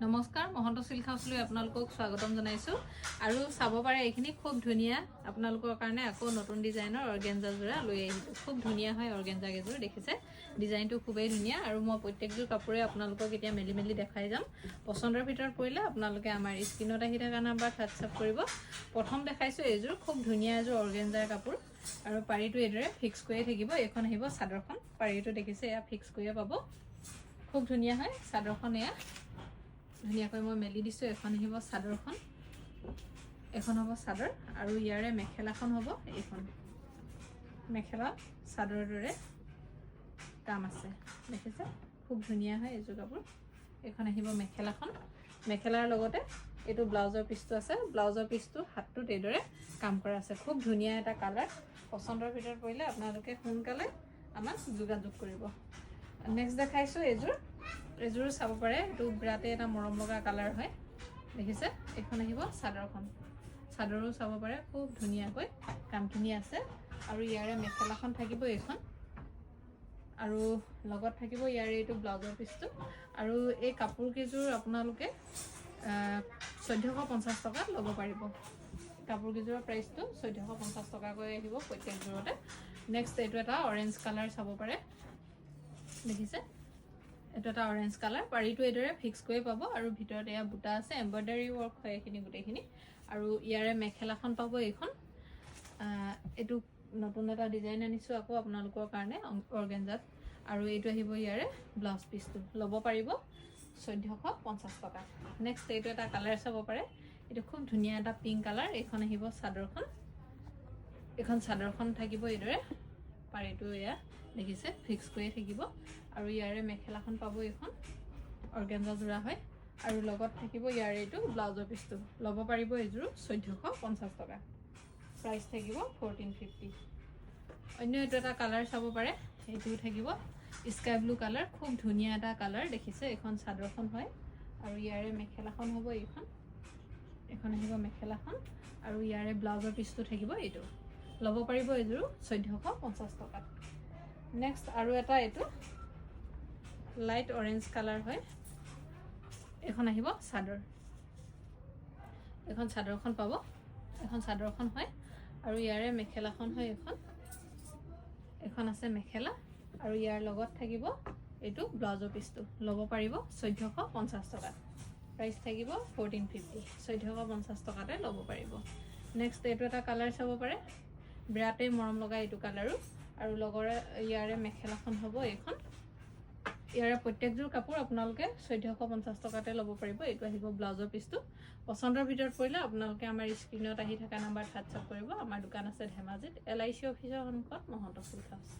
নমস্কাৰ মহন্ত সিল্ক হাউসলৈ আপোনালোকক স্বাগতম জনাইছো আৰু চাব পাৰে এইখিনি খুব ধুনিয়া আপোনালোকৰ কাৰণে আকৌ নতুন ডিজাইনৰ অৰ্গেঞ্জা জোৰা লৈ আহিছো খুব ধুনিয়া হয় অৰ্গেঞ্জা গেজোৰ দেখিছে ডিজাইনটো খুবেই ধুনিয়া আৰু মই প্ৰত্যেকযোৰ কাপোৰে আপোনালোকক এতিয়া মেলি দেখাই যাম পছন্দৰ ভিতৰত পৰিলে আপোনালোকে আমাৰ স্ক্ৰিনত আহি থকা নাম্বাৰত হোৱাটছআপ কৰিব প্ৰথম দেখাইছো এইযোৰ খুব ধুনিয়া এযোৰ অৰ্গেঞ্জাৰ কাপোৰ আৰু পাৰিটো এদৰে ফিক্স কৰি থাকিব এখন আহিব চাদৰখন পাৰিটো দেখিছে এয়া ফিক্স কৰিয়ে পাব খুব ধুনিয়া হয় চাদৰখন এয়া ধুনিয়াকৈ মই মেলি দিছো এখন আহিব চাদৰখন এখন হ'ব চাদৰ আৰু ইয়াৰে মেখেলাখন হ'ব এইখন মেখেলা চাদৰৰ দৰে কাম আছে দেখিছে খুব ধুনিয়া হয় এযোৰ কাপোৰ এখন আহিব মেখেলাখন মেখেলাৰ লগতে এটো ব্লাউজৰ পিছটো আছে ব্লাউজৰ পিছটো হাতটো তেদৰে কাম কৰা আছে খুব ধুনিয়া এটা কালাৰ পছন্দৰ ভিতৰত পৰিলে আপোনালোকে সোনকালে আমাক যোগাযোগ কৰিব নেক্সট দেখাইছো এযোৰ চাব পাৰে এটো ব্ৰাতে এটা মৰম লগা কালাৰ হয় দেখিছে এখন আহিব চাদৰখন চাদৰো চাব পাৰে খুব ধুনিয়াকৈ কামখিনি আছে আৰু ইয়াৰে মেখেলাখন থাকিব এইখন আৰু লগত থাকিব ইয়াৰে এটো ব্লাউজৰ পিছটো আৰু এই কাপোৰ কেজোৰ আপোনালোকে 1450 টকা ল'ব পাৰিব কাপোৰ কেজোৰৰ প্ৰাইসটো 1450 টকাকৈ আহিব প্ৰত্যেকযোৰতে নেক্সট এটো এটা অৰেঞ্জ কালাৰ চাব পাৰে দেখিছে এটা এটা অৰেঞ্জ কালাৰ পাৰিটো এদৰে ফিক্স কৰি পাব আৰু ভিতৰত এয়া বুটা আছে এমব্ৰয়ডাৰী ওয়াৰ্ক হয় এখিনি গুটেখিনি আৰু ইয়াৰে মেখেলাখন পাব এইখন এটো নতুন এটা ডিজাইন আনিছো আকৌ আপোনালোকৰ কাৰণে অৰ্গেঞ্জাত আৰু এইটো আহিব ইয়াৰে ব্লাউজ পিছটো ল'ব পাৰিব 1450 টকা নেক্সট এইটো এটা কালাৰ চাব পাৰে এটো খুব ধুনিয়া এটা পিংক কালাৰ এইখন আহিব চাদৰখন এখন চাদৰখন থাকিব এদৰে পাৰিটো এয়া দেখিছে ফিক্স কৰি থাকিব আৰু ইয়াৰে মেখেলাখন পাব এখন অৰ্গেঞ্জা জোৰা হয় আৰু লগত থাকিব ইয়াৰে এটো ব্লাউজৰ পিছটো ল'ব পাৰিব এযোৰ 1450 টকা প্ৰাইস থাকিব 1450 অন্য এটো এটা কালাৰ চাব পাৰে এইটো থাকিব স্কাই ব্লু কালাৰ খুব ধুনিয়া এটা কালাৰ দেখিছে এখন চাদৰখন হয় আৰু ইয়াৰে মেখেলাখন হ'ব এখন আহিব মেখেলাখন আৰু ইয়াৰে ব্লাউজৰ পিছটো থাকিব এইটো ল'ব পাৰিব এযোৰ 1450 টকা নেক্সট আৰু এটা এটো লাইট অৰেঞ্জ কালাৰ হয় এখন আহিব চাদৰ এখন চাদৰখন পাব এখন চাদৰখন হয় আৰু ইয়াৰে মেখেলাখন হয় এখন আছে মেখেলা আৰু ইয়াৰ লগত থাকিব এটো ব্লাউজৰ পিছটো ল'ব পাৰিব 1450 টকা প্ৰাইস থাকিব 1450 1450 টকাতে ল'ব পাৰিব নেক্সট এটো এটা কালাৰ চাব পাৰে ব্ৰাতে মৰম লগা এটো কালাৰো আৰু লগৰে ইয়াৰে মেখেলাখন হ'ব এখন ইয়াৰে প্ৰত্যেকযোৰ কাপোৰ আপোনালোকে 1450 টকাতে ল'ব পাৰিব এটো আহিব ব্লাউজৰ পিছটো পছন্দৰ ভিতৰত পৰিলে আপোনালোকে আমাৰ স্ক্ৰিনত আহি থকা নাম্বাৰত হোৱাটছআপ কৰিব আমাৰ দোকান আছে ধেমাজিত LIC অফিচৰ সন্মুখত মহন্ত সিল্ক হাউস